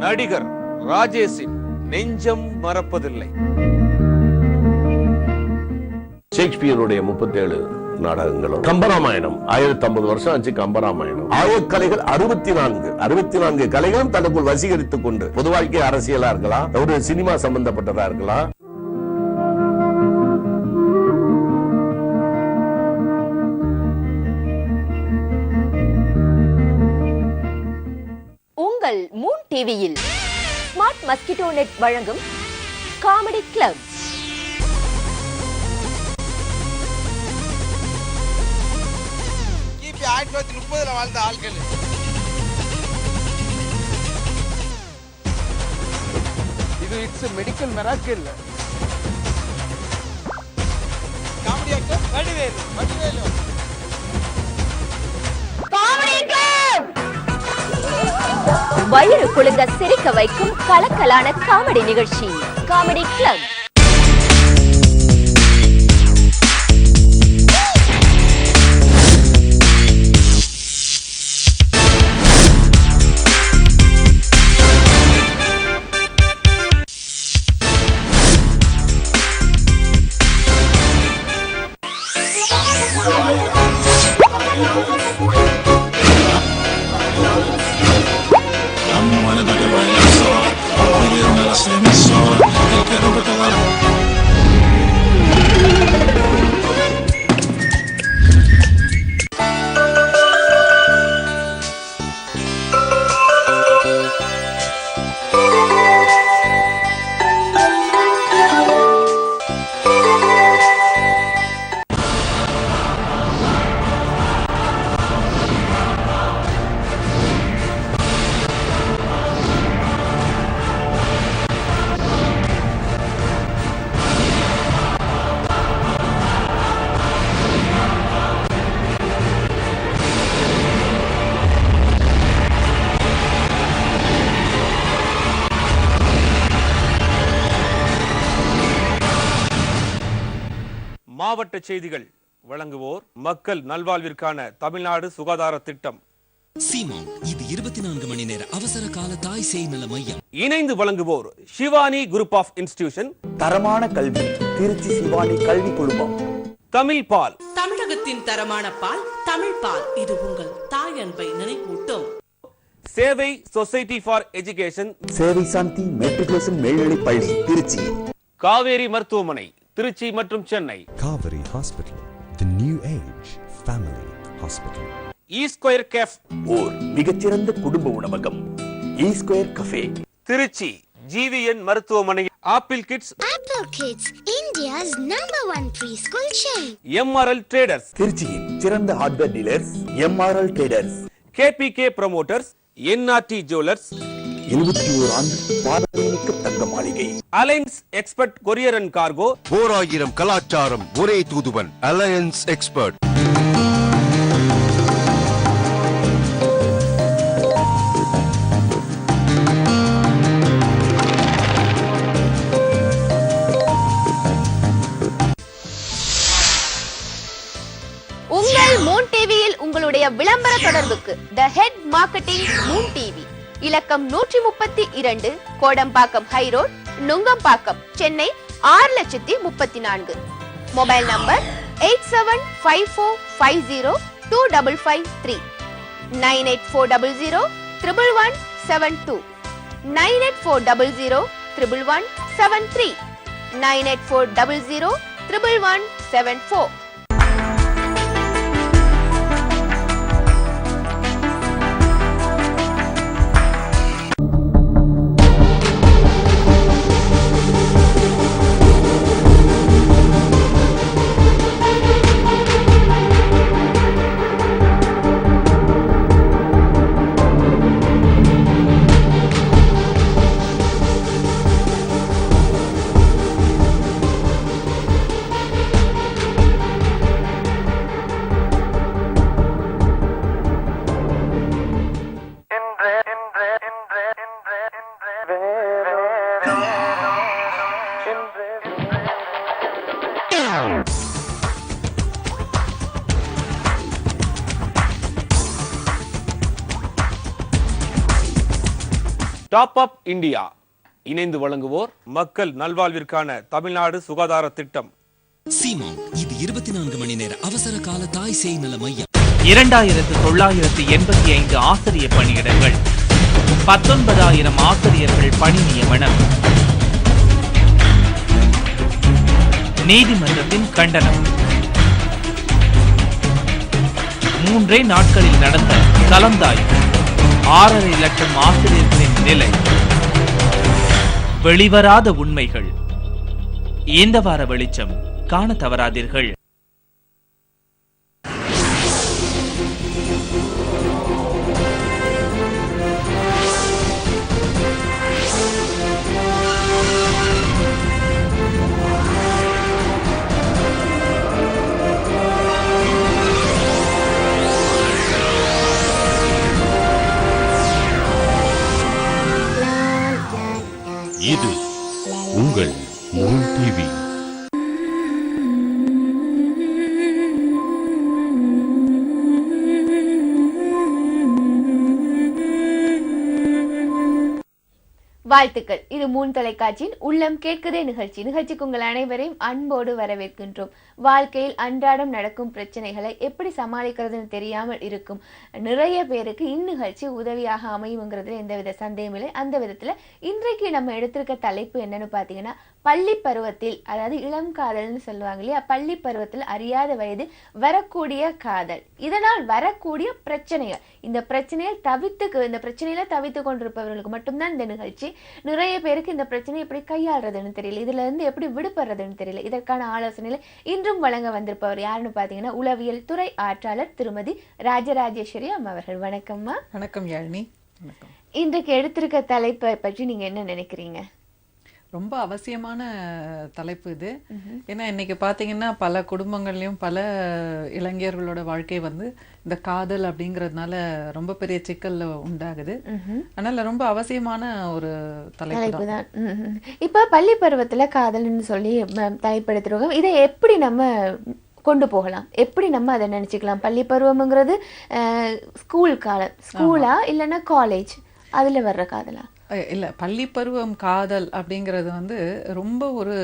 நடிகர் ராஜேஷின் நெஞ்சம் மறப்பதில்லை. ஷேக்ஸ்பியருடைய 37 நாடகங்களும், கம்பராமாயணம் 1050 வருஷம் ஆச்சு. கம்பராமாயணம் ஆயக்கலைகள் 64 கலைகளும் தனக்குள் வசீகரித்துக் கொண்டு பொது வாழ்க்கை அரசியலா இருக்கலாம், ஒரு சினிமா சம்பந்தப்பட்டதா இருக்கலாம். உங்கள் மூன் டிவியில் ஸ்மார்ட் மஸ்கிட்டோ நெட் வழங்கும் காமெடி கிளப். கிபி 1930 வாழ்ந்த ஆட்கள். இது it's medical miracle. Comedy actor Vadivelu. வயிறு குலுங்க சிரிக்க வைக்கும் கலக்கலான காமெடி நிகழ்ச்சி காமெடி கிளப். மாவட்ட செய்திகள் வழங்குவோர் மக்கள் நல்வாழ்விற்கான தமிழ்நாடு சுகாதார திட்டம். சீமான், இது 24 மணி நேர அவசர கால தாய் சேய் நல மையம். இணைந்து வழங்குவோர் ஷிவானி குரூப் ஆஃப் இன்ஸ்டிடியூஷன், தரமான கல்வி, திருச்சி சிவானி கல்வி குழுமம். தமிழ் பால், தமிழகத்தின் தரமான பால், தமிழ் பால். இது உங்கள் தாய் அன்பை நினைவூட்டும். சேவை சொசைட்டி ஃபார் எஜுகேஷன், சேவை சாந்தி மெட்ரிகுலேஷன் மேல்நிலைப் பள்ளி திருச்சி. காவேரி மருத்துவமனை திருச்சி மற்றும் Chennai. Kaveri Hospital, the new age family hospital. E square cafe, ஓர் மிகச்சிறந்த குடும்ப உணவகம். E square cafe Trichy. GVN மருத்துவமனை. Apple kids, India's #1 preschool chain. MRL traders, திருச்சியின் சிறந்த hardware dealers MRL traders. KPK promoters, NRD jewellers, 71 ஆண்டு பாரம்பரியமிக்க Thanga Maligai. Alliance expert courier and cargo. 4000 கலாச்சாரம் ஒரே தூதுவன் அலையன்ஸ் எக்ஸ்பர்ட். உங்கள் மூன் டிவியில் உங்களுடைய விளம்பர தொடர்புக்கு the head marketing moon TV, இலக்கம் 132, Kodambakkam high road, Nungambakkam, Chennai 6,34,000. Mobile number 8754502553, 9840011172, 9840011173, 9840011174. Top up India இணைந்து வழங்குவோர் மக்கள் நல்வாழ்விற்கான தமிழ்நாடு சுகாதார திட்டம். சீமான், இது 24 மணி நேர அவசர கால தாய் சேய் நல மையம். 2985 ஆசிரியர் பணியிடங்கள், 19,000 ஆசிரியர்கள் பணி நியமனம். நீதிமன்றத்தின் கண்டனம். 3 நாட்களில் நடந்த கலந்தாய்வு. 6.5 லட்சம் ஆசிரியர்களின் நிலை. வெளிவராத உண்மைகள். இந்த வார வெளிச்சம் காண தவறாதீர்கள். இது உங்கள் மூன் டிவி. வாழ்த்துக்கள். இது மூன் தொலைக்காட்சியின் உள்ளம் கேட்குதே நிகழ்ச்சிக்கு உங்கள் அனைவரையும் அன்போடு வரவேற்கின்றோம். வாழ்க்கையில் அன்றாடம் நடக்கும் பிரச்சனைகளை எப்படி சமாளிக்கிறதுன்னு தெரியாமல் இருக்கும் நிறைய பேருக்கு இந்நிகழ்ச்சி உதவியாக அமையுங்கிறதுல எந்தவித சந்தேகமில்லை. அந்த விதத்துல இன்றைக்கு நம்ம எடுத்திருக்க தலைப்பு என்னன்னு பாத்தீங்கன்னா, பள்ளி பருவத்தில், அதாவது இளம் காதல்னு சொல்லுவாங்க இல்லையா, பள்ளி பருவத்தில் அறியாத வயது வரக்கூடிய காதல், இதனால் வரக்கூடிய பிரச்சனைகள், இந்த பிரச்சனையில தவித்து கொண்டிருப்பவர்களுக்கு மட்டும்தான் இந்த நிகழ்ச்சி. நிறைய பேருக்கு இந்த பிரச்சனை எப்படி கையாளுறதுன்னு தெரியல, இதுல இருந்து எப்படி விடுபடுறதுன்னு தெரியல. இதற்கான ஆலோசனையில இன்றும் வழங்க வந்திருப்பவர் யாருன்னு பாத்தீங்கன்னா, உளவியல் துறை ஆற்றாளர் திருமதி ராஜராஜேஸ்வரி அம்மா அவர்கள். வணக்கம்மா. வணக்கம் யாழினி. வணக்கம். இன்றைக்கு எடுத்திருக்க தலைப்பை பற்றி நீங்க என்ன நினைக்கிறீங்க? ரொம்ப அவசியமான தலைப்பு இது. ஏன்னா இன்னைக்கு பாத்தீங்கன்னா பல குடும்பங்கள்லயும் பல இளைஞர்களோட வாழ்க்கை இந்த காதல் அப்படிங்கறதுனால ரொம்ப பெரிய சிக்கல்ல உண்டாகுது. அதனால ரொம்ப அவசியமான ஒரு தலைப்பு தான். இப்ப பள்ளி பருவத்துல காதல்னு சொல்லி தலைப்படுத்துறோம். இதை எப்படி நம்ம கொண்டு போகலாம், எப்படி நம்ம அதை நினைச்சுக்கலாம்? பள்ளி பருவம்ங்கிறது ஸ்கூல் காலம், ஸ்கூலா இல்லைன்னா காலேஜ், அதுல வர்ற காதலா? இல்ல, பள்ளி பருவம் காதல் அப்படிங்கிறது ரொம்ப ஒரு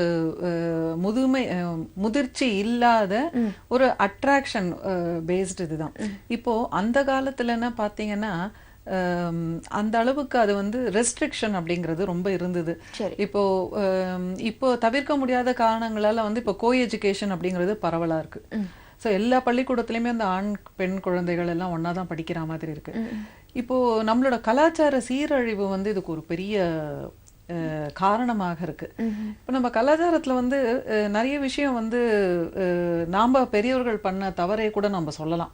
முதிர்ச்சி இல்லாத ஒரு அட்ராக்ஷன் பேஸ்டு இதுதான். இப்போ அந்த காலத்துல என்ன பாத்தீங்கன்னா, அந்த அளவுக்கு அது ரெஸ்ட்ரிக்ஷன் அப்படிங்கிறது ரொம்ப இருந்தது. இப்போ தவிர்க்க முடியாத காரணங்களால இப்போ கோ எஜுகேஷன் அப்படிங்கிறது பரவலா இருக்கு. ஸோ எல்லா பள்ளிக்கூடத்துலையுமே அந்த ஆண் பெண் குழந்தைகள் எல்லாம் ஒன்னாதான் படிக்கிற மாதிரி இருக்கு. இப்போ நம்மளோட கலாச்சார சீரழிவு இதுக்கு ஒரு பெரிய காரணமாக இருக்கு. இப்போ நம்ம கலாச்சாரத்துல நிறைய விஷயம் நாம பெரியவர்கள் பண்ண தவறை கூட நம்ம சொல்லலாம்.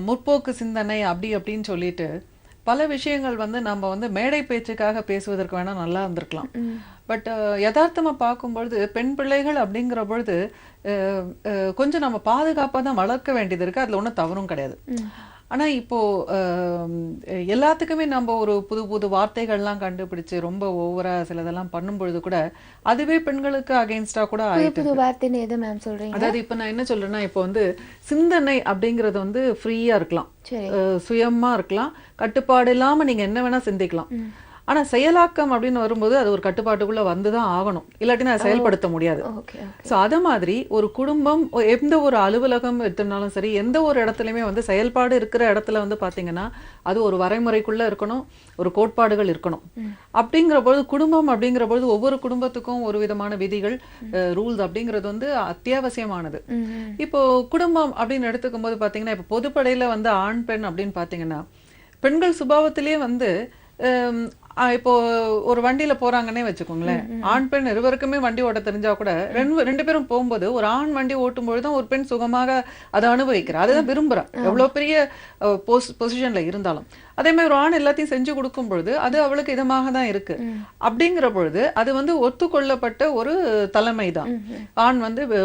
முற்போக்கு சிந்தனை அப்படின்னு சொல்லிட்டு பல விஷயங்கள் நம்ம மேடை பேச்சுக்காக பேசுவதற்கு வேணா நல்லா இருந்திருக்கலாம். பட் யதார்த்தமா பார்க்கும்பொழுது பெண் பிள்ளைகள் அப்படிங்கிற பொழுது கொஞ்சம் நம்ம பாதுகாப்பா தான் வளர்க்க வேண்டியது இருக்கு. அதுல ஒன்றும் தவறும் கிடையாது. ஆனா இப்போ எல்லாத்துக்குமே நம்ம ஒரு புது புது வார்த்தைகள்லாம் கண்டுபிடிச்சு ரொம்ப ஓவரா சிலதெல்லாம் பண்ணும் பொழுது கூட அதுவே பெண்களுக்கு அகைன்ஸ்டா கூட ஆயிட்டு. அதாவது இப்ப நான் என்ன சொல்றேன்னா, இப்போ சிந்தனை அப்படிங்கறது ஃப்ரீயா இருக்கலாம், சுயமா இருக்கலாம், கட்டுப்பாடு இல்லாம நீங்க என்ன வேணா சிந்திக்கலாம். ஆனா செயலாக்கம் அப்படின்னு வரும்போது அது ஒரு கட்டுப்பாட்டுக்குள்ள வந்துதான் ஆகணும், இல்லாட்டினா அதை செயல்படுத்த முடியாது. சோ அத மாதிரி ஒரு குடும்பம், எந்த ஒரு அலுவலகம் எடுத்துனாலும் சரி, எந்த ஒரு இடத்துலயுமே செயல்பாடு இருக்கிற இடத்துல பாத்தீங்கன்னா அது ஒரு வரைமுறைக்குள்ள இருக்கணும், ஒரு கோட்பாடுகள் இருக்கணும். அப்படிங்கிற பொழுது குடும்பம் அப்படிங்கிற பொழுது ஒவ்வொரு குடும்பத்துக்கும் ஒரு விதமான விதிகள், ரூல்ஸ் அப்படிங்கிறது அத்தியாவசியமானது. இப்போ குடும்பம் அப்படின்னு எடுத்துக்கும் போது பாத்தீங்கன்னா, இப்ப பொதுப்படையில ஆண் பெண் அப்படின்னு பாத்தீங்கன்னா, பெண்கள் சுபாவத்திலேயே இப்போ ஒரு வண்டியில போறாங்கன்னே வச்சுக்கோங்களேன், ஆண் பெண் இருவருக்குமே வண்டி ஓட்ட தெரிஞ்சா கூட ரெண்டு பேரும் போகும்போது ஒரு ஆண் வண்டி ஓட்டும் பொழுதுதான் ஒரு பெண் சுகமாக அதை அனுபவிக்கிறா, அதுதான் விரும்புறா, எவ்வளவு பெரிய பொசிஷன்ல இருந்தாலும். அதே மாதிரி ஒரு ஆண் எல்லாத்தையும் செஞ்சு கொடுக்கும் பொழுது அது அவளுக்கு இதமாக தான் இருக்கு. அப்படிங்கிற பொழுது அது ஒத்துக்கொள்ளப்பட்ட ஒரு தலைமை தான். ஆண்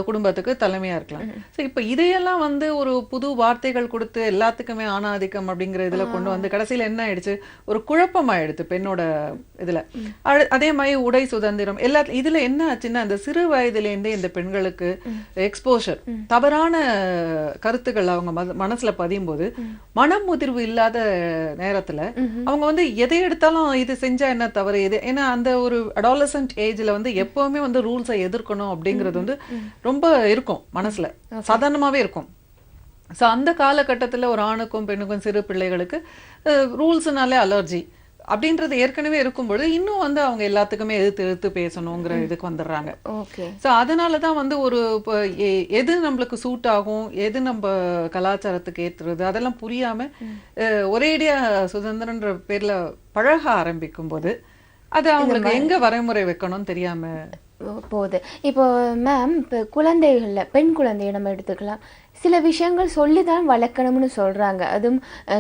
குடும்பத்துக்கு தலைமையா இருக்கலாம். இப்ப இதையெல்லாம் ஒரு புது வார்த்தைகள் கொடுத்து எல்லாத்துக்குமே ஆணாதிக்கம் அப்படிங்கிற இதுல கொண்டு கடைசியில என்ன ஆயிடுச்சு, ஒரு குழப்பம் ஆயிடுச்சு பெண்ணோட பெண்ணோட இதுல அதே மாதிரி உடை சுதந்திரம் எல்லா இதுல என்ன ஆச்சுன்னா அந்த சிறு வயதிலேருந்தே இந்த பெண்களுக்கு எக்ஸ்போஷர் தவறான கருத்துக்கள் அவங்க மனசுல பதியும் போது மனம் முதிர்வு இல்லாத நேரத்துல அவங்க வந்து எதை எடுத்தாலும் இது செஞ்சா என்ன தவறு இது, ஏன்னா அந்த ஒரு அடாலசன்ட் ஏஜ்ல வந்து எப்பவுமே வந்து ரூல்ஸை எதிர்க்கணும் அப்படிங்கிறது வந்து ரொம்ப இருக்கும் மனசுல, சாதாரணமாவே இருக்கும். ஸோ அந்த காலகட்டத்தில் ஒரு ஆணுக்கும் பெண்ணுக்கும் சிறு பிள்ளைகளுக்கு ரூல்ஸ்னாலே அலர்ஜி அப்படின்றது ஏற்கனவே இருக்கும்பொழுது இன்னும் வந்து அவங்க எல்லாத்துக்குமே எதிர்த்து பேசணுங்கிற இதுக்கு வந்துடுறாங்க. ஸோ அதனால தான் வந்து ஒரு எது நம்மளுக்கு சூட் ஆகும், எது நம்ம கலாச்சாரத்துக்கு ஏற்றுறது அதெல்லாம் புரியாம ஒரேடியா சுதந்திரன்ற பேர்ல பழக ஆரம்பிக்கும் போது அது அவங்களுக்கு எங்க வரைமுறை வைக்கணும்னு தெரியாம போகுது. இப்போ மேம், இப்போ குழந்தைகள்ல பெண் குழந்தையை நம்ம எடுத்துக்கலாம், சில விஷயங்கள் சொல்லி தான் வளர்க்கணும்னு சொல்றாங்க. அதுவும்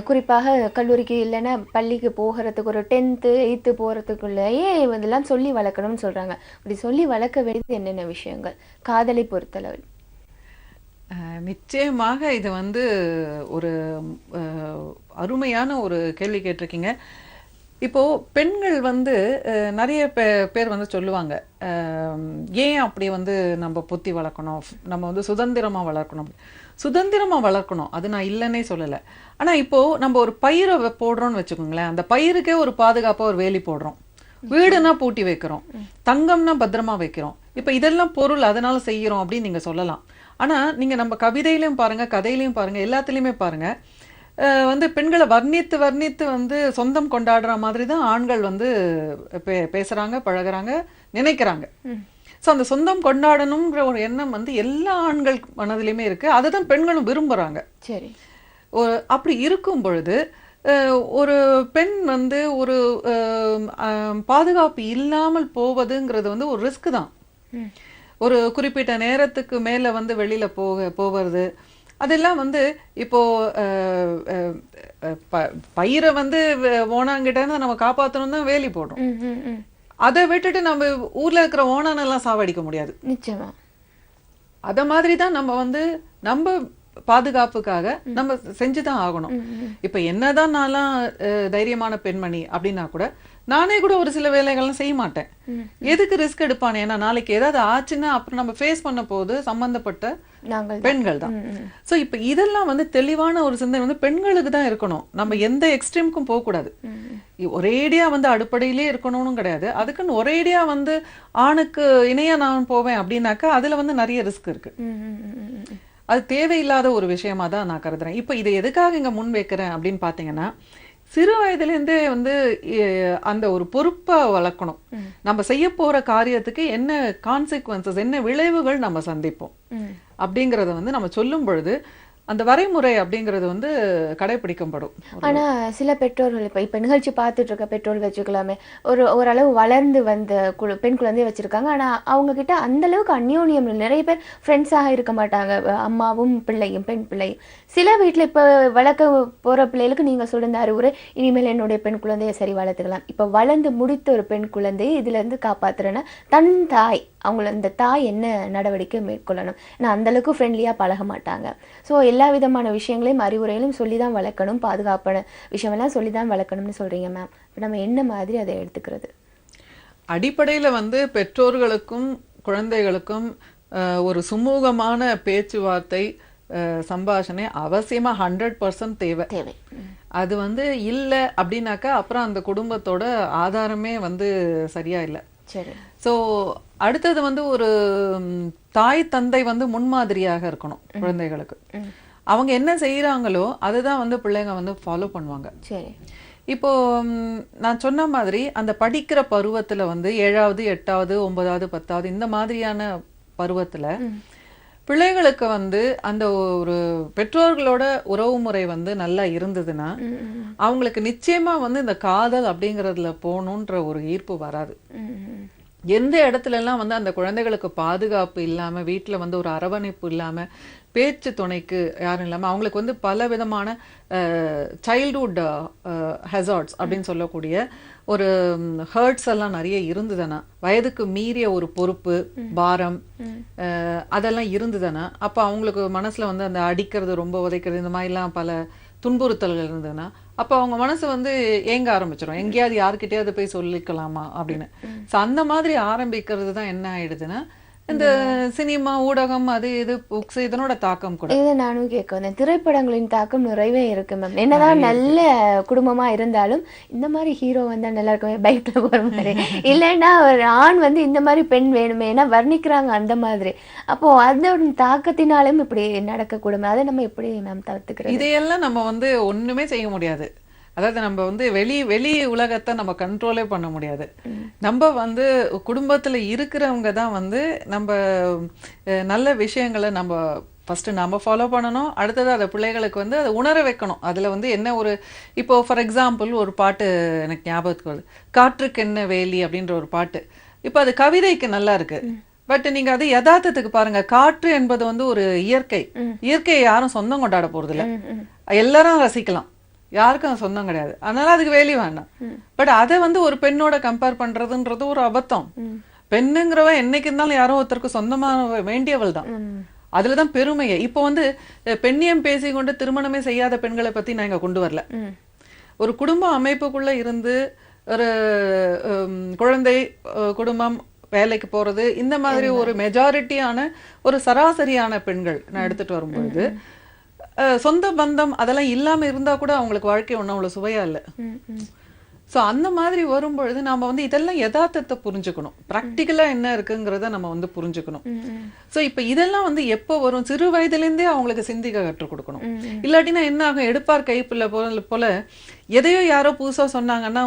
குறிப்பாக கல்லூரிக்கு இல்லைன்னா பள்ளிக்கு போகிறதுக்கு ஒரு 10th 8th போகிறதுக்குள்ளேயே இதெல்லாம் சொல்லி வளர்க்கணும்னு சொல்றாங்க. அப்படி சொல்லி வளர்க்க வேண்டியது என்னென்ன விஷயங்கள் காதலை பொறுத்தளவில்? நிச்சயமாக இது வந்து ஒரு அருமையான ஒரு கேள்வி கேட்டிருக்கீங்க. இப்போ பெண்கள் வந்து நிறைய பேர் வந்து சொல்லுவாங்க, ஏன் அப்படி வந்து நம்ம புத்தி வளர்க்கணும், நம்ம வந்து சுதந்திரமா வளர்க்கணும். சுதந்திரமா வளர்க்கணும், அது நான் இல்லைன்னே சொல்லலை. ஆனா இப்போ நம்ம ஒரு பயிரை போடுறோம்னு வச்சுக்கோங்களேன், அந்த பயிருக்கே ஒரு பாதுகாப்பா ஒரு வேலி போடுறோம், வீடுனா பூட்டி வைக்கிறோம், தங்கம்னா பத்திரமா வைக்கிறோம். இப்ப இதெல்லாம் பொருள் அதனால செய்யறோம் அப்படின்னு நீங்க சொல்லலாம். ஆனா நீங்க நம்ம கவிதையிலையும் பாருங்க, கதையிலையும் பாருங்க, எல்லாத்துலயுமே பாருங்க, வந்து பெண்களை வர்ணித்து வந்து சொந்தம் கொண்டாடுற மாதிரி தான் ஆண்கள் வந்து பேசுறாங்க, பழகுறாங்க, நினைக்கிறாங்க. ஸோ அந்த சொந்தம் கொண்டாடணுங்கிற ஒரு எண்ணம் வந்து எல்லா ஆண்கள் மனதிலையுமே இருக்கு, அதுதான் பெண்களும் விரும்புறாங்க. சரி, அப்படி இருக்கும் பொழுது ஒரு பெண் வந்து ஒரு பாதுகாப்பு இல்லாமல் போவதுங்கிறது வந்து ஒரு ரிஸ்க் தான். ஒரு குறிப்பிட்ட நேரத்துக்கு மேல வந்து வெளியில போவது அதெல்லாம் வந்து இப்போ பயிரை வந்து ஓனாங்கிட்ட நம்ம காப்பாற்றணும் தான் வேலி போடுறோம். அதை விட்டுட்டு நம்ம ஊர்ல இருக்கிற ஓனானெல்லாம் சாவடிக்க முடியாது. நிச்சயமா அத மாதிரி தான் நம்ம வந்து நம்ம பாதுகாப்புக்காக நம்ம செஞ்சுதான் ஆகணும். இப்ப என்னதான் நான்லாம் தைரியமான பெண்மணி அப்படின்னா கூட நானே கூட ஒரு சில வேலைகள்லாம் செய்ய மாட்டேன். எதுக்கு ரிஸ்க் எடுப்பானே, ஏன்னா நாளைக்கு ஏதாவது ஆச்சுன்னா அப்புறம் நம்ம ஃபேஸ் பண்ண போது சம்பந்தப்பட்ட பெண்கள் தான். சோ இப்ப இதெல்லாம் வந்து தெளிவான ஒரு சிந்தனை வந்து பெண்களுக்கு தான் இருக்கணும். நம்ம எந்த எக்ஸ்ட்ரீமுக்கும் போக கூடாது. ஒரேடியா வந்து அடிப்படையிலே இருக்கணும்னு கிடையாது. அதுக்குன்னு ஒரேடியா வந்து ஆணுக்கு இணையா நான் போவேன் அப்படின்னாக்கா அதுல வந்து நிறைய ரிஸ்க் இருக்கு. அது தேவையில்லாத ஒரு விஷயமா தான் நான் கருதுறேன். இப்ப இதை எதுக்காக இங்க முன் வைக்கிறேன் அப்படின்னு பாத்தீங்கன்னா, சிறு வயதுலேருந்தே வந்து அந்த ஒரு பொறுப்பை வளர்க்கணும். நம்ம செய்ய போற காரியத்துக்கு என்ன கான்சிக்வன்சஸ், என்ன விளைவுகள் நம்ம சந்திப்போம் அப்படிங்கறத வந்து நம்ம சொல்லும் பொழுது அந்த வரைமுறை அப்படிங்கிறது வந்து கடைபிடிக்கப்படும். ஆனா சில பெற்றோர்கள் இப்ப நிகழ்ச்சி பார்த்துட்டு இருக்க பெற்றோர்கள் வச்சுக்கலாமே, ஓரளவு வளர்ந்து வந்த பெண் குழந்தைய வச்சிருக்காங்க. ஆனா அவங்க கிட்ட அந்த அளவுக்கு அந்யோன்யம் நிறைய பேர் ஃப்ரெண்ட்ஸாக இருக்க மாட்டாங்க, அம்மாவும் பிள்ளையும் பெண் பிள்ளையும். சில வீட்டுல இப்ப வளர்க்க போற பிள்ளைகளுக்கு நீங்க சொல்ற அறிவுரை, இனிமேல் என்னுடைய பெண் குழந்தைய சரி வளர்த்துக்கலாம். இப்ப வளர்ந்து முடித்த ஒரு பெண் குழந்தையை இதுல இருந்து காப்பாத்துறேன்னா தன் தாய், அவங்கள இந்த தாய் என்ன நடவடிக்கை மேற்கொள்ளணும். ஏன்னா அந்த அளவுக்கு ஃப்ரெண்ட்லியா பழக மாட்டாங்க. ஸோ எல்லா விதமான விஷயங்களையும் அறிவுரையிலும் சொல்லி தான் வளர்க்கணும், பாதுகாப்பான விஷயமெல்லாம் சொல்லி தான் வளர்க்கணும்னு சொல்றீங்க மேம். நம்ம என்ன மாதிரி அதை எடுத்துக்கிறது? அடிப்படையில வந்து பெற்றோர்களுக்கும் குழந்தைகளுக்கும் ஒரு சுமூகமான பேச்சுவார்த்தை, சம்பாஷணை அவசியமா 100% தேவை. அது வந்து இல்லை அப்படின்னாக்கா அப்புறம் அந்த குடும்பத்தோட ஆதாரமே வந்து சரியா இல்லை. சரி. ஸோ அடுத்தது வந்து ஒரு தாய் தந்தை வந்து முன்மாதிரியாக இருக்கணும் குழந்தைகளுக்கு. அவங்க என்ன செய்யறாங்களோ அதுதான் வந்து பிள்ளைங்க வந்து ஃபாலோ பண்ணுவாங்க. சரி. இப்போ நான் சொன்ன மாதிரி அந்த படிக்கிற பருவத்துல வந்து 7வது 8வது 9வது 10வது இந்த மாதிரியான பருவத்துல பிள்ளைகளுக்கு வந்து அந்த ஒரு பெற்றோர்களோட உறவு முறை வந்து நல்லா இருந்ததுன்னா அவங்களுக்கு நிச்சயமா வந்து இந்த காதல் அப்படிங்கறதுல போகணுன்ற ஒரு ஈர்ப்பு வராது. எந்த இடத்துல எல்லாம் வந்து அந்த குழந்தைகளுக்கு பாதுகாப்பு இல்லாம, வீட்டுல வந்து ஒரு அரவணைப்பு இல்லாம, பேச்சு துணைக்கு யாரும் இல்லாம, அவங்களுக்கு வந்து பல விதமான சைல்ட்ஹுட் ஹெசார்ட்ஸ் அப்படின்னு சொல்லக்கூடிய ஒரு ஹர்ட்ஸ் எல்லாம் நிறைய இருந்ததுன்னா, வயதுக்கு மீறிய ஒரு பொறுப்பு பாரம் அதெல்லாம் இருந்ததுன்னா, அப்ப அவங்களுக்கு மனசுல வந்து அந்த அடிக்கிறது, ரொம்ப உதைக்கிறது, இந்த மாதிரிலாம் பல துன்புறுத்தல்கள் இருந்ததுன்னா அப்போ அவங்க மனசு வந்து ஏங்க ஆரம்பிச்சிடும், எங்கேயாவது யாருக்கிட்டயாவது போய் சொல்லிக்கலாமா அப்படின்னு. ஸோ அந்த மாதிரி ஆரம்பிக்கிறது தான் என்ன ஆயிடுதுன்னா இந்த சினிமா ஊடகம் அது இது புக்ஸ் இதனோட தாக்கம் கூட. இதை நானும் கேட்க வந்தேன், திரைப்படங்களின் தாக்கம் நிறையவே இருக்கு மேம். என்னதான் நல்ல குடும்பமா இருந்தாலும் இந்த மாதிரி ஹீரோ வந்தா நல்லா இருக்குமே, பைக்ல போற மாதிரி, இல்லைன்னா ஒரு ஆண் வந்து இந்த மாதிரி பெண் வேணுமே, ஏன்னா வர்ணிக்கிறாங்க அந்த மாதிரி. அப்போ அதோட தாக்கத்தினாலும் இப்படி நடக்கக்கூடும். அதை நம்ம எப்படி மேம் தவிர்த்துக்கிறது? இதையெல்லாம் நம்ம வந்து ஒண்ணுமே செய்ய முடியாது. அதாவது நம்ம வந்து வெளி உலகத்தை நம்ம கண்ட்ரோலே பண்ண முடியாது. நம்ம வந்து குடும்பத்துல இருக்கிறவங்க தான் வந்து நம்ம நல்ல விஷயங்களை நம்ம ஃபர்ஸ்ட் நம்ம ஃபாலோ பண்ணணும். அடுத்தது அதை பிள்ளைகளுக்கு வந்து அதை உணர வைக்கணும். அதுல வந்து என்ன ஒரு இப்போ ஃபார் எக்ஸாம்பிள் ஒரு பாட்டு எனக்கு ஞாபகத்துக்கு வருது, காற்றுக்கு என்ன வேலி அப்படின்ற ஒரு பாட்டு. இப்போ அது கவிதைக்கு நல்லா இருக்கு, பட் நீங்க அது யதார்த்தத்துக்கு பாருங்க. காற்று என்பது வந்து ஒரு இயற்கையை யாரும் சொந்தம் கொண்டாட போறது இல்லை, எல்லாரும் ரசிக்கலாம், யாருக்கும் சொந்தம் கிடையாது, அதனால அதுக்கு வேலி வேண்டாம். பட் அதை வந்து ஒரு பெண்ணோட கம்பேர் பண்றதுன்றது ஒரு அபத்தம். பெண்ணுங்கிறவ என்னைக்கு இருந்தாலும் யாரோ ஒருத்தருக்கு சொந்தமான வேண்டியவள் தான், அதுலதான் பெருமையை. இப்போ வந்து பெண்ணியம் பேசிக்கொண்டு திருமணமே செய்யாத பெண்களை பத்தி நான் இங்க கொண்டு வரல. ஒரு குடும்ப அமைப்புக்குள்ள இருந்து ஒரு குழந்தை, குடும்பம், வேலைக்கு போறது, இந்த மாதிரி ஒரு மெஜாரிட்டியான ஒரு சராசரியான பெண்கள் நான் எடுத்துட்டு வரும்பொழுது சொந்த பந்தம் அதெல்லாம் இல்லாம இருந்தா கூட அவங்களுக்கு வாழ்க்கை ஒன்றும் அவ்வளவு சுவையா இல்லை. ஸோ அந்த மாதிரி வரும்பொழுது நாம வந்து இதெல்லாம் யதார்த்தத்தை புரிஞ்சுக்கணும், ப்ராக்டிக்கலா என்ன இருக்குங்கிறத நம்ம வந்து புரிஞ்சுக்கணும். ஸோ இப்போ இதெல்லாம் வந்து எப்போ வரும், சிறு வயதுலேருந்தே அவங்களுக்கு சிந்திக்க கற்றுக் கொடுக்கணும். இல்லாட்டினா என்ன ஆகும், எடுப்பார் கைப்புள்ள போல எதையோ யாரோ புதுசா சொன்னாங்கன்னா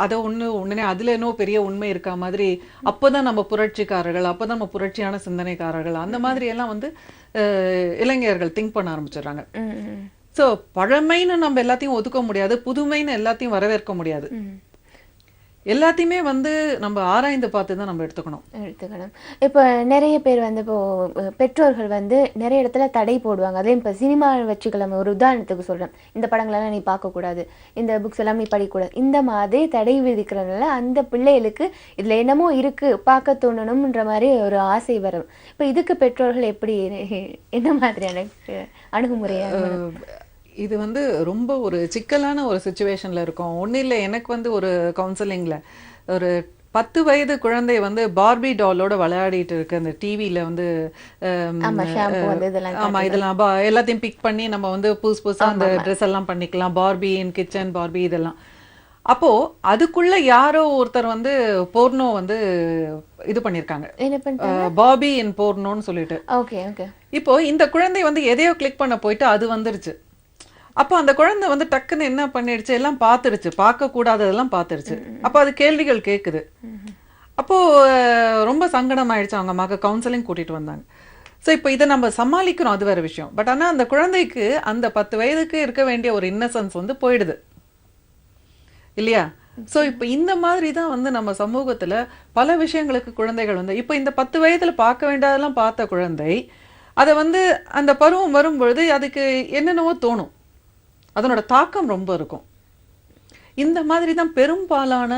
அதை உடனே அதுல இன்னும் பெரிய உண்மை இருக்கா மாதிரி, அப்போதான் நம்ம புரட்சிக்காரர்கள், அப்போதான் நம்ம புரட்சியான சிந்தனைக்காரர்கள், அந்த மாதிரி எல்லாம் வந்து இளைஞர்கள் திங்க் பண்ண ஆரம்பிச்சிடுறாங்க. சோ பழமைன்னு நம்ம எல்லாத்தையும் ஒதுக்க முடியாது, புதுமைன்னு எல்லாத்தையும் வரவேற்க முடியாது. எல்லாத்தையுமே வந்து நம்ம ஆராய்ந்து பார்த்து தான் நம்ம எடுத்துக்கணும். இப்போ நிறைய பேர் வந்து இப்போ பெற்றோர்கள் வந்து நிறைய இடத்துல தடை போடுவாங்க. அதே இப்போ சினிமா வச்சுக்கலாம், ஒரு உதாரணத்துக்கு சொல்றேன், இந்த படங்களெல்லாம் நீ பார்க்கக்கூடாது, இந்த புக்ஸ் எல்லாம் நீ படிக்கக்கூடாது, இந்த மாதிரி தடை விதிக்கிறதுனால அந்த பிள்ளைகளுக்கு இதுல என்னமோ இருக்கு பார்க்க தோணணும்ன்ற மாதிரி ஒரு ஆசை வரும். இப்போ இதுக்கு பெற்றோர்கள் எப்படி, என்ன மாதிரியான அணுகுமுறையாக? இது வந்து ரொம்ப ஒரு சிக்கலான ஒரு சிச்சுவேஷன்ல இருக்கும். ஒன்றும் இல்லை, எனக்கு வந்து ஒரு கவுன்சிலிங்ல ஒரு 10 வயது குழந்தை வந்து பார்பி டாலோட விளையாடிட்டு இருக்கு அந்த டிவியில வந்து. ஆமா, இதெல்லாம் எல்லாத்தையும் பிக் பண்ணி நம்ம வந்து புதுசா அந்த ட்ரெஸ் எல்லாம் பண்ணிக்கலாம், பார்பி இன் கிச்சன், பார்பி இதெல்லாம். அப்போ அதுக்குள்ள யாரோ ஒருத்தர் வந்து போர்னோ வந்து இது பண்ணிருக்காங்க, பார்பி இன் போர்னோன்னு சொல்லிட்டு. இப்போ இந்த குழந்தை வந்து எதையோ கிளிக் பண்ண போயிட்டு அது வந்துருச்சு. அப்போ அந்த குழந்தை வந்து டக்குன்னு என்ன பண்ணிடுச்சு, எல்லாம் பார்த்துடுச்சு, பார்க்க கூடாததெல்லாம் பார்த்துடுச்சு. அப்போ அது கேள்விகள் கேட்குது. அப்போ ரொம்ப சங்கடம் ஆயிடுச்சு. அவங்க அம்மாக்கு கவுன்சிலிங் கூட்டிட்டு வந்தாங்க. ஸோ இப்போ இதை நம்ம சமாளிக்கிறோம், அது வேற விஷயம். பட் ஆனால் அந்த குழந்தைக்கு அந்த 10 வயதுக்கு இருக்க வேண்டிய ஒரு இன்னசென்ஸ் வந்து போயிடுது இல்லையா? ஸோ இப்போ இந்த மாதிரி தான் வந்து நம்ம சமூகத்துல பல விஷயங்களுக்கு குழந்தைகள் வந்து இப்போ இந்த 10 வயதுல பார்க்க வேண்டியதெல்லாம் பார்த்த குழந்தை அதை வந்து அந்த பருவம் வரும்பொழுது அதுக்கு என்னென்னவோ தோணும், அதனோட தாக்கம் ரொம்ப இருக்கும். இந்த மாதிரி தான் பெரும்பாலான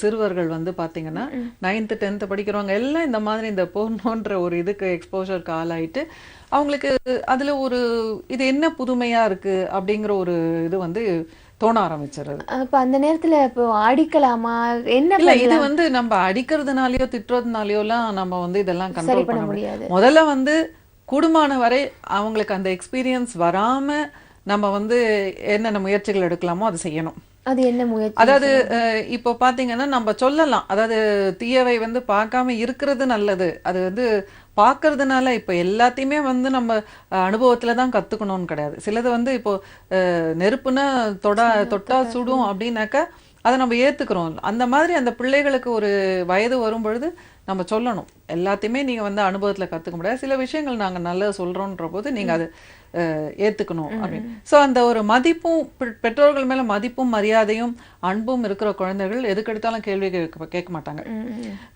சிறுவர்கள் வந்து பாத்தீங்கன்னா 9th 10th படிக்கிறவங்க எல்லாம் இந்த மாதிரி இந்த போர்னோன்ற ஒரு இதுக்கு எக்ஸ்போஷருக்கு ஆளாயிட்டு அவங்களுக்கு அதுல ஒரு இது என்ன புதுமையா இருக்கு அப்படிங்கிற ஒரு இது வந்து தோண ஆரம்பிச்சிருது. அப்ப அந்த நேரத்துல இப்போ அடிக்கலாமா என்ன? இல்ல, இது வந்து நம்ம அடிக்கிறதுனாலயோ திட்டுறதுனாலயோ எல்லாம் நம்ம வந்து இதெல்லாம் கண்ட்ரோல் பண்ண முடியாது. முதல்ல வந்து கூடுமான வரை அவங்களுக்கு அந்த எக்ஸ்பீரியன்ஸ் வராம நம்ம வந்து என்னென்ன முயற்சிகள் எடுக்கலாமோ அதை செய்யணும். அது என்ன முயற்சி? அதாவது இப்போ பாத்தீங்கன்னா நம்ம சொல்லலாம், அதாவது தீயவை வந்து பார்க்காம இருக்கிறது நல்லது. அது வந்து பார்க்கறதுனால இப்போ எல்லாத்தையுமே வந்து நம்ம அனுபவத்துல தான் கத்துக்கணும்னு கிடையாது. சிலது வந்து இப்போ நெருப்புனா தொட்டா சுடும் அப்படின்னாக்கா அதை நம்ம ஏத்துக்கிறோம். அந்த மாதிரி அந்த பிள்ளைகளுக்கு ஒரு வயது வரும் பொழுது நம்ம சொல்லணும், எல்லாத்தையுமே நீங்க வந்து அனுபவத்துல கத்துக்க முடியாது, சில விஷயங்கள் நாங்க நல்லா சொல்றோம்ன்ற போது நீங்க அது ஏத்துக்கணும் அப்படின்னு. ஸோ அந்த ஒரு மதிப்பும் பெற்றோர்கள் மேல மதிப்பும் மரியாதையும் அன்பும் இருக்கிற குழந்தைகள் எதுக்கு எடுத்தாலும் கேள்வி கேட்க மாட்டாங்க.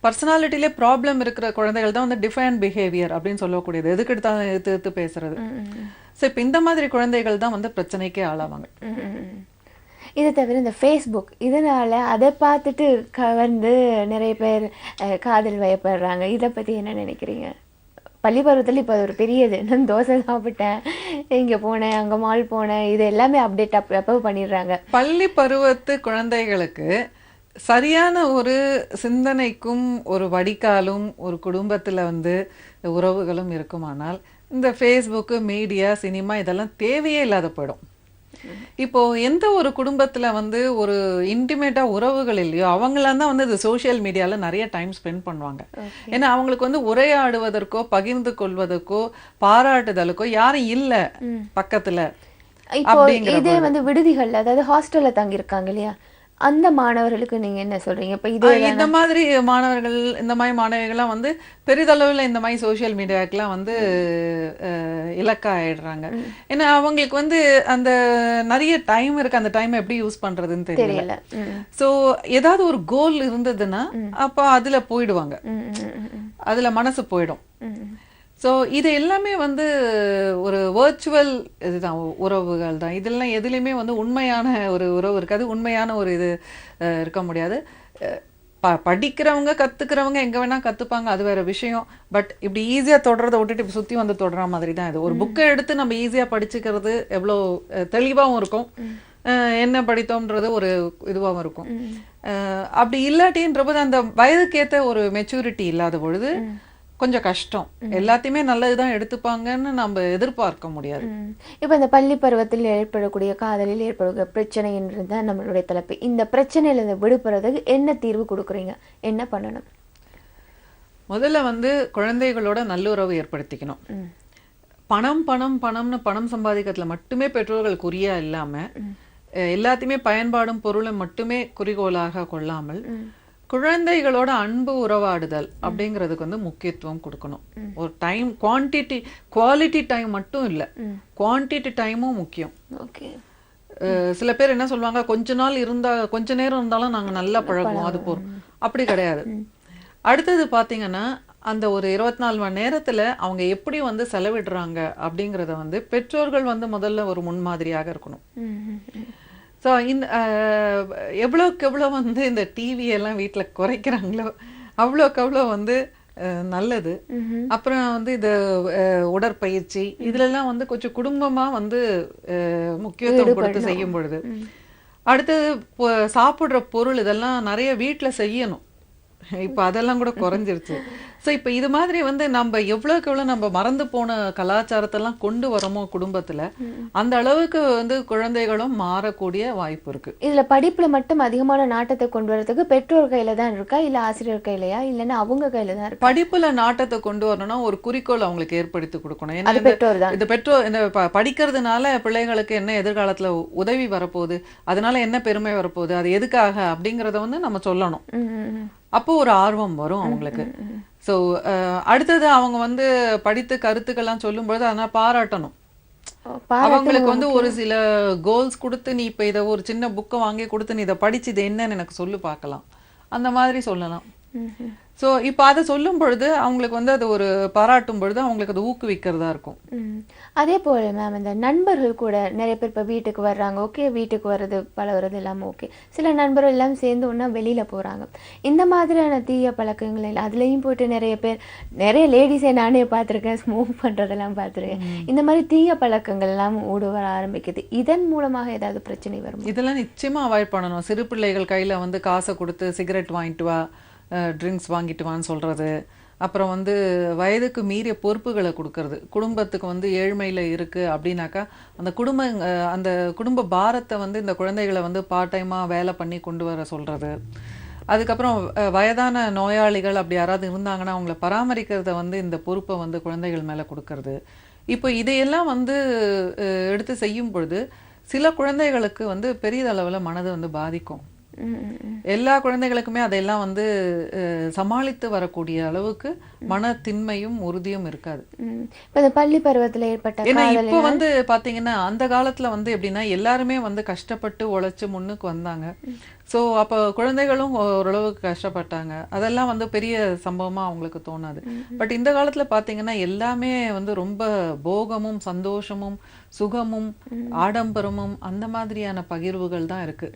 பர்சனாலிட்டிலே ப்ராப்ளம் இருக்கிற குழந்தைகள் தான் வந்து டிஃபைன் பிஹேவியர் அப்படின்னு சொல்லக்கூடியது, எதுக்கு எடுத்தாலும் எடுத்து பேசுறது. ஸோ இப்போ இந்த மாதிரி குழந்தைகள் தான் வந்து பிரச்சனைக்கே ஆளாவாங்க. இதை தவிர இந்த ஃபேஸ்புக் இதனால அதை பார்த்துட்டு கவர்ந்து நிறைய பேர் காதல் வயப்படுறாங்க, இதை பத்தி என்ன நினைக்கிறீங்க? பள்ளி பருவத்தில் இப்போ ஒரு பெரியது, நான் தோசை சாப்பிட்டேன், இங்கே போனேன், அங்கே மால் போனேன், இது எல்லாமே அப்டேட் அப்போ பண்ணிடுறாங்க. பள்ளி பருவத்து குழந்தைகளுக்கு சரியான ஒரு சிந்தனைக்கும் ஒரு வடிகாலும் ஒரு குடும்பத்தில் வந்து உறவுகளும் இருக்குமானால் இந்த ஃபேஸ்புக்கு, மீடியா, சினிமா இதெல்லாம் தேவையே இல்லாத போயிடும். இப்போ எந்த ஒரு குடும்பத்துல வந்து ஒரு இன்டிமேட்டா உறவுகள் இல்லையோ அவங்களாம் தான் வந்து இந்த சோசியல் மீடியால நிறைய டைம் ஸ்பெண்ட் பண்ணுவாங்க. ஏன்னா அவங்களுக்கு வந்து உரையாடுவதற்கோ பகிர்ந்து கொள்வதற்கோ பாராட்டுதலுக்கோ யாரும் இல்ல பக்கத்துல. இப்போ இதே வந்து விடுதிகள்ல, அதாவது ஹாஸ்டல்ல தங்கி இருக்காங்க இல்லையா, அந்த மாணவர்களுக்கு நீங்க என்ன சொல்றீங்க? இப்ப இந்த மாதிரி மாணவர்கள், இந்த மாதிரி மாணவிகள்லாம் வந்து பெரிதளவுல இந்த மாதிரி சோசியல் மீடியாக்கெல்லாம் வந்து இலக்கா ஆயிடுறாங்க. ஏன்னா அவங்களுக்கு வந்து அந்த நிறைய டைம் இருக்கு, அந்த டைம் எப்படி யூஸ் பண்றதுன்னு தெரியல. சோ ஏதாவது ஒரு கோல் இருந்ததுன்னா அப்ப அதுல போயிடுவாங்க, அதுல மனசு போயிடும். ஸோ இது எல்லாமே வந்து ஒரு வர்ச்சுவல் இதுதான், உறவுகள் தான். இதெல்லாம் எதுலேயுமே வந்து உண்மையான ஒரு உறவு இருக்காது, உண்மையான ஒரு இது இருக்க முடியாது. படிக்கிறவங்க கற்றுக்கிறவங்க எங்கே வேணால் கற்றுப்பாங்க, அது வேறு விஷயம். பட் இப்படி ஈஸியாக தொடரதை விட்டுட்டு இப்படி சுற்றி வந்து தொடர மாதிரி தான் இது. ஒரு புக்கை எடுத்து நம்ம ஈஸியாக படிச்சுக்கிறது எவ்வளோ தெளிவாகவும் இருக்கும், என்ன படித்தோம்ன்றது ஒரு இதுவாகவும் இருக்கும். அப்படி இல்லாட்டின்ற போது அந்த வயதுக்கேற்ற ஒரு மெச்சூரிட்டி இல்லாத பொழுது கொஞ்சம் கஷ்டம். எல்லாத்தையுமே நல்லதுதான் எடுத்துப்பாங்கன்னு நம்ம எதிர்பார்க்க முடியாது. இப்ப இந்த பள்ளி பருவத்தில் ஏற்படக்கூடிய காதலில் ஏற்படக்கூடிய பிரச்சனை என்றுதான் நம்மளுடைய தலைப்பு. இந்த பிரச்சனையில இருந்து விடுபடுறதுக்கு என்ன தீர்வு கொடுக்குறீங்க, என்ன பண்ணணும்? முதல்ல வந்து குழந்தைகளோட நல்லுறவு ஏற்படுத்திக்கணும். பணம் பணம் பணம்னு பணம் சம்பாதிக்கிறதுல மட்டுமே பெற்றோர்கள் குறியா இல்லாம எல்லாத்தையுமே பயன்பாடும் பொருளும் மட்டுமே குறிக்கோளாக கொள்ளாமல் குழந்தைகளோட அன்பு உறவாடுதல் அப்படிங்கிறதுக்கு வந்து முக்கியத்துவம் கொடுக்கணும். ஒரு டைம் குவாலிட்டி டைம் மட்டும் இல்லை, குவான்டிட்டி டைமும் முக்கியம். சில பேர் என்ன சொல்லுவாங்க, கொஞ்ச நாள் இருந்தா கொஞ்ச நேரம் இருந்தாலும் நாங்க நல்லா பழகுவோம் அது போறோம். அப்படி கிடையாது. அடுத்தது பாத்தீங்கன்னா அந்த ஒரு 24 மணி நேரத்துல அவங்க எப்படி வந்து செலவிடுறாங்க அப்படிங்கறத வந்து பெற்றோர்கள் வந்து முதல்ல ஒரு முன்மாதிரியாக இருக்கணும். ஸோ இந்த எவ்வளோக்கு எவ்வளோ வந்து இந்த டிவி எல்லாம் வீட்டில் குறைக்கிறாங்களோ அவ்வளோக்கு அவ்வளோ வந்து நல்லது. அப்புறம் வந்து இது உடற்பயிற்சி இதுலெல்லாம் வந்து கொஞ்சம் குடும்பமாக வந்து முக்கியத்துவம் கொடுத்து செய்யும் பொழுது, அடுத்தது சாப்பிட்ற பொருள் இதெல்லாம் நிறைய வீட்டில் செய்யணும். இப்போ அதெல்லாம் கூட குறைஞ்சிருச்சு. ஸோ இப்போ இது மாதிரி வந்து நம்ம எவ்வளோக்கு எவ்வளோ நம்ம மறந்து போன கலாச்சாரத்தெல்லாம் கொண்டு வரோமோ குடும்பத்தில், அந்த அளவுக்கு வந்து குழந்தைகளும் மாறக்கூடிய வாய்ப்பு இருக்கு. இதுல படிப்புல மட்டும் அதிகமான நாட்டத்தை கொண்டு வரதுக்கு பெற்றோர் கையில தான் இருக்கா, இல்ல ஆசிரியர் கையிலயா, இல்லைன்னா அவங்க கையில தான் இருக்கு? படிப்புல நாட்டத்தை கொண்டு வரணும்னா ஒரு குறிக்கோள் அவங்களுக்கு ஏற்படுத்தி கொடுக்கணும். ஏன்னா இந்த பெற்றோர் இந்த படிக்கிறதுனால பிள்ளைகளுக்கு என்ன எதிர்காலத்துல உதவி வரப்போகுது, அதனால என்ன பெருமை வரப்போகுது, அது எதுக்காக அப்படிங்கறத வந்து நம்ம சொல்லணும். அப்போ ஒரு ஆர்வம் வரும் அவங்களுக்கு. ஸோ அடுத்தது அவங்க வந்து படித்து கருத்துக்கெல்லாம் சொல்லும்பொழுது அதனால் பாராட்டணும். அவங்களுக்கு வந்து ஒரு சில கோல்ஸ் கொடுத்து, நீ இப்போ இதை ஒரு சின்ன புக்கை வாங்கி கொடுத்து நீ இதை படிச்சு இது என்னன்னு எனக்கு சொல்லி பார்க்கலாம், அந்த மாதிரி சொல்லலாம். ஸோ இப்போ அதை சொல்லும் பொழுது அவங்களுக்கு வந்து அது ஒரு பாராட்டும் பொழுது அவங்களுக்கு அது ஊக்குவிக்கிறதா இருக்கும். அதே போல மேம், இந்த நண்பர்கள் கூட நிறைய பேர் இப்போ வீட்டுக்கு வர்றாங்க, ஓகே, வீட்டுக்கு வர்றது பழகுறது எல்லாமே ஓகே. சில நண்பர்கள் எல்லாம் சேர்ந்து ஒன்றா வெளியில் போகிறாங்க. இந்த மாதிரியான தீய பழக்கங்கள் அதுலேயும் போயிட்டு நிறைய லேடிஸை நானே பார்த்துருக்கேன், ஸ்மோக் பண்ணுறதெல்லாம் பார்த்துருக்கேன். இந்த மாதிரி தீய பழக்கங்கள் எல்லாம் ஊடு வர ஆரம்பிக்குது. இதன் மூலமாக ஏதாவது பிரச்சனை வரும்? இதெல்லாம் நிச்சயமாக அவாய்ட் பண்ணணும். சிறு பிள்ளைகள் கையில் வந்து காசை கொடுத்து சிகரெட் வாங்கிட்டு வா, ட்ரிங்க்ஸ் வாங்கிட்டு வான்னு சொல்கிறது, அப்புறம் வந்து வயதுக்கு மீறிய பொறுப்புகளை கொடுக்கறது. குடும்பத்துக்கு வந்து ஏழ்மையில் இருக்குது அப்படின்னாக்கா அந்த குடும்ப பாரத்தை வந்து இந்த குழந்தைகளை வந்து பார்ட் டைமாக வேலை பண்ணி கொண்டு வர சொல்கிறது. அதுக்கப்புறம் வயதான நோயாளிகள் அப்படி யாராவது இருந்தாங்கன்னா அவங்கள பராமரிக்கிறத வந்து இந்த பொறுப்பை வந்து குழந்தைகள் மேலே கொடுக்கறது. இப்போ இதையெல்லாம் வந்து எடுத்து செய்யும் பொழுது சில குழந்தைகளுக்கு வந்து பெரியதளவில் மனது வந்து பாதிக்கும். எல்லா குழந்தைகளுக்குமே அதையெல்லாம் வந்து சமாளித்து வரக்கூடிய அளவுக்கு மன திண்மையும் உறுதியும் இருக்காது. பள்ளி பருவத்தில் ஏற்பட்ட, ஏன்னா இப்போ வந்து பாத்தீங்கன்னா அந்த காலத்துல வந்து எப்படின்னா எல்லாருமே வந்து கஷ்டப்பட்டு உழைச்சு முன்னுக்கு வந்தாங்க. ஸோ அப்போ குழந்தைகளும் ஓரளவுக்கு கஷ்டப்பட்டாங்க. அதெல்லாம் வந்து பெரிய சம்பவமா அவங்களுக்கு தோணாது. பட் இந்த காலத்துல பாத்தீங்கன்னா எல்லாமே வந்து ரொம்ப போகமும் சந்தோஷமும் சுகமும் ஆடம்பரமும் அந்த மாதிரியான பகிர்வுகள் தான் இருக்கு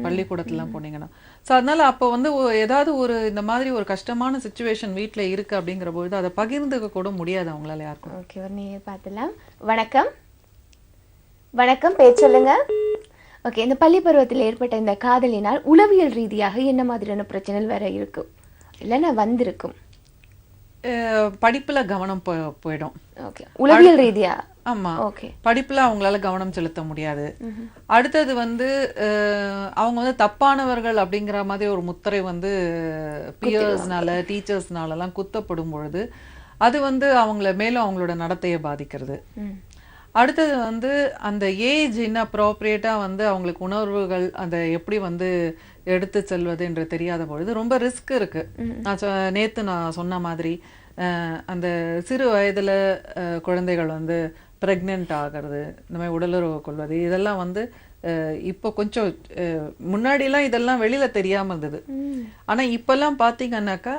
பள்ளிக்கூடத்துலாம் போனீங்கன்னா. ஸோ அதனால அப்போ வந்து ஏதாவது ஒரு இந்த மாதிரி ஒரு கஷ்டமான சுச்சுவேஷன் வீட்டில் இருக்கு அப்படிங்கிற பொழுது அதை பகிர்ந்துக்க கூட முடியாது அவங்களால யாருக்கும். ஓகே, ஒரு நீங்க பார்த்துலாம். வணக்கம் வணக்கம், பேர் சொல்லுங்க. ஓகே, இந்த பள்ளி பருவத்தில் ஏற்பட்ட இந்த காதலினால் உளவியல் ரீதியாக என்ன மாதிரியான பிரச்சனைகள் வேற இருக்கு இல்லைன்னா வந்திருக்கும்? படிப்புல கவனம் போயிடும். ஓகே, உளவியல் ரீதியா? ஆமா. ஓகே, படிப்புல அவங்களால கவனம் செலுத்த முடியாது. அடுத்தது வந்து அவங்க வந்து தப்பானவர்கள் அப்படிங்கிற மாதிரி ஒரு முத்திரை வந்து பியர்ஸ்னால டீச்சர்ஸ்னால எல்லாம் குத்தப்படும் பொழுது அது வந்து அவங்கள மேலும் அவங்களோட நடத்தையை பாதிக்கிறது. அடுத்தது வந்து அந்த ஏஜ் இன்அப்ரோப்ரியேட்டா வந்து அவங்களுக்கு உணர்வுகள் அதை எப்படி வந்து எடுத்து செல்வது என்று தெரியாத பொழுது ரொம்ப ரிஸ்க் இருக்கு. நேத்து நான் சொன்ன மாதிரி அந்த சிறு வயதுல குழந்தைகள் வந்து பிரெக்னென்ட் ஆகிறது, இந்த மாதிரி உடலுறவு கொள்வது, இதெல்லாம் வந்து இப்போ கொஞ்சம் முன்னாடிலாம் இதெல்லாம் வெளியில தெரியாம இருந்தது. ஆனா இப்பெல்லாம் பாத்தீங்கன்னாக்கா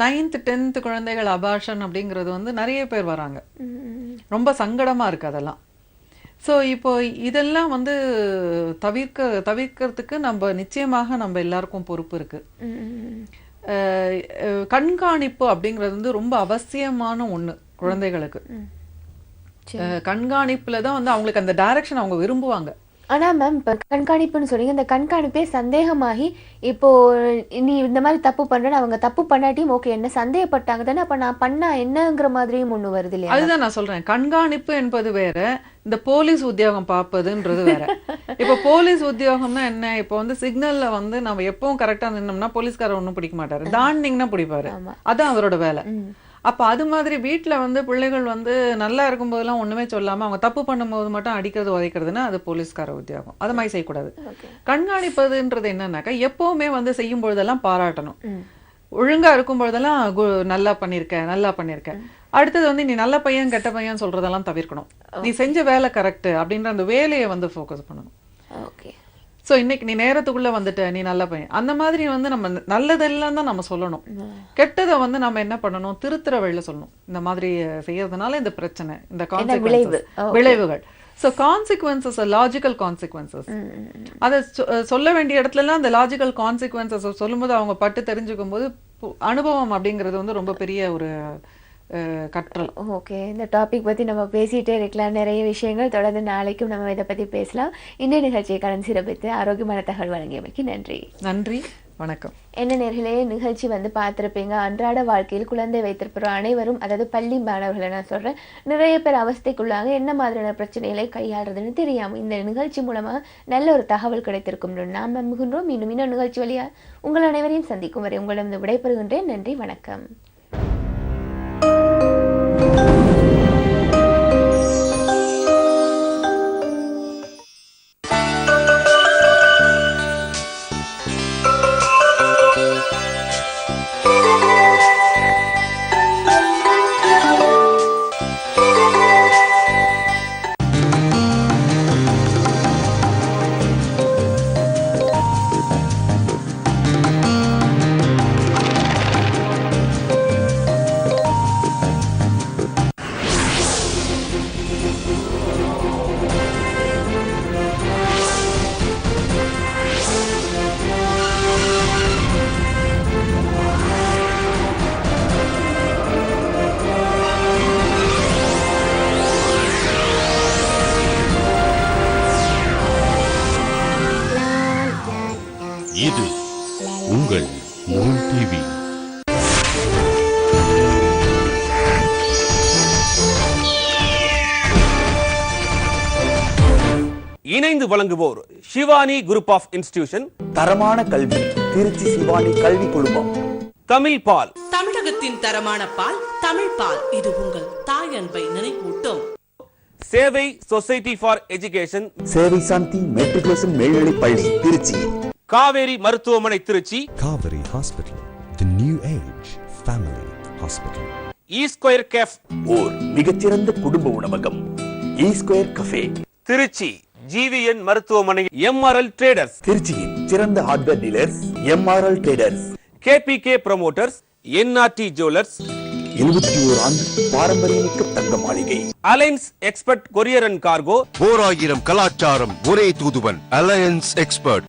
9th 10th குழந்தைகள் அபார்ஷன் அப்படிங்கிறது வந்து நிறைய பேர் வராங்க. ரொம்ப சங்கடமா இருக்கு அதெல்லாம். ஸோ இப்போ இதெல்லாம் வந்து தவிர்க்கிறதுக்கு நம்ம நிச்சயமாக நம்ம எல்லாருக்கும் பொறுப்பு இருக்கு. கண்காணிப்பு அப்படிங்கிறது வந்து ரொம்ப அவசியமான ஒண்ணு குழந்தைகளுக்கு. கண்காணிப்புல தான் வந்து அவங்களுக்கு அந்த டைரக்ஷன் அவங்க விரும்புவாங்க. ஆனா மேம், இப்ப கண்காணிப்புன்னு சொன்னீங்க, இந்த கண்காணிப்பே சந்தேகமாகி இப்போ நீ இந்த மாதிரி தப்பு பண்றேன்னு அவங்க தப்பு பண்ணாட்டியும் ஓகே என்ன சந்தேகப்பட்டாங்க தானே, அப்ப நான் பண்ணா என்னங்கிற மாதிரியும் ஒண்ணு வருது இல்லையா? அதுதான் நான் சொல்றேன், கண்காணிப்பு என்பது வேற, இந்த போலீஸ் உத்தியோகம் பார்ப்பதுன்றது வேற. இப்ப போலீஸ் உத்தியோகம்னா என்ன? இப்போ வந்து சிக்னல்ல வந்து நம்ம எப்பவும் கரெக்டா நின்னோம்னா போலீஸ்காரர் ஒன்றும் பிடிக்க மாட்டாரு, தாண்டிங்கன்னா பிடிப்பாரு, அதான் அவரோட வேலை. அப்ப அது மாதிரி வீட்டுல வந்து பிள்ளைகள் வந்து நல்லா இருக்கும் போதெல்லாம் ஒண்ணுமே சொல்லாம அவங்க தப்பு பண்ணும்போது மட்டும் அடிக்கிறது உதைக்கிறதுனா அது போலீஸ்கார உத்தியோகம். அது மாதிரி செய்யக்கூடாது. கண்காணிப்பதுன்றது என்னன்னாக்கா எப்பவுமே வந்து செய்யும் பொழுதெல்லாம் பாராட்டணும். ஒழுங்கா இருக்கும் பொழுதெல்லாம் நல்லா பண்ணிருக்க. அடுத்தது வந்து நீ நல்ல பையன் கெட்ட பையன் சொல்றதெல்லாம் தவிர்க்கணும். நீ செஞ்ச வேலை கரெக்ட் அப்படின்ற அந்த வேலையை வந்து ஃபோக்கஸ் பண்ணணும். ஓகே, ஸோ இன்னைக்கு நீ நேரத்துக்குள்ள வந்துட்ட, நீ நல்ல பையன், அந்த மாதிரி வந்து நம்ம நல்லதெல்லாம் தான் நம்ம சொல்லணும். கெட்டதை வந்து நம்ம என்ன பண்ணணும், திருத்துற வழியில சொல்லணும். இந்த மாதிரி செய்யறதுனால இந்த பிரச்சனை, இந்த விளைவுகள். ஸோ கான்சிக்வன்சஸ், லாஜிக்கல் கான்சிக்வன்சஸ், அதை சொல்ல வேண்டிய இடத்துல எல்லாம் அந்த லாஜிக்கல் கான்சிக்வன்சஸ் சொல்லும்போது அவங்க பட்டு தெரிஞ்சுக்கும் போது அனுபவம் அப்படிங்கிறது வந்து ரொம்ப பெரிய ஒரு கற்றல். ஓகே, இந்த டாபிக் பத்தி நம்ம பேசிட்டே இருக்கலாம், நிறைய விஷயங்கள். தொடர்ந்து நாளைக்கும் நம்ம இதை பத்தி பேசலாம். இன்றைய நிகழ்ச்சியை கலந்து சிறப்பித்து ஆரோக்கியமான தகவல் வழங்கியமைக்கு நன்றி. நன்றி, வணக்கம். என்ன நேர்களே, நிகழ்ச்சி வந்து பார்த்துருப்பீங்க. அன்றாட வாழ்க்கையில் குழந்தை வைத்திருப்போம் அனைவரும், அதாவது பள்ளி மாணவர்களை நான் சொல்றேன், நிறைய பேர் அவஸ்தைக்குள்ளாக என்ன மாதிரியான பிரச்சனைகளை கையாளுறதுன்னு தெரியாம இந்த நிகழ்ச்சி மூலமாக நல்ல ஒரு தகவல் கிடைத்திருக்கும் நாம் நம்புகின்றோம். இன்னும் நிகழ்ச்சி வழியா உங்கள் அனைவரையும் சந்திக்கும் வரை உங்களிடம் விடைபெறுகின்றேன். நன்றி, வணக்கம். இது உங்கள் மூன் டிவி. இணைந்து வழங்குவோர் சிவானி குரூப் ஆஃப் இன்ஸ்டிடியூஷன், தரமான கல்வி, திருச்சி சிவானி கல்வி குழுமம், தமிழ் பால், தமிழகத்தின் தரமான பால், தமிழ் பால். இது உங்கள் தாய் அன்பை நினைவூட்டும். சேவை சொசைட்டி ஃபார் எஜுகேஷன், சேவை சாந்தி மெட்ரிகுலேஷன் மேல்நிலை பள்ளி திருச்சி, காவேரி மருத்துவமனை Trichy, Kaveri Hospital, the new age family hospital. E square cafe, ஓர் மிகச்சிறந்த குடும்ப உணவகம், ஈஸ்கொயர் கஃபே திருச்சி, ஜிவிஎன் மருத்துவமனை, எம்ஆர்எல் ட்ரேடர்ஸ், திருச்சியின் சிறந்த hardware dealers MRL traders, KPK promoters, NRD jewellers, 71 ஆண்டு பாரம்பரியமிக்க Thanga Maligai. Alliance expert courier and cargo. 4000 கலாச்சாரம் ஒரே தூதுவன். Alliance expert.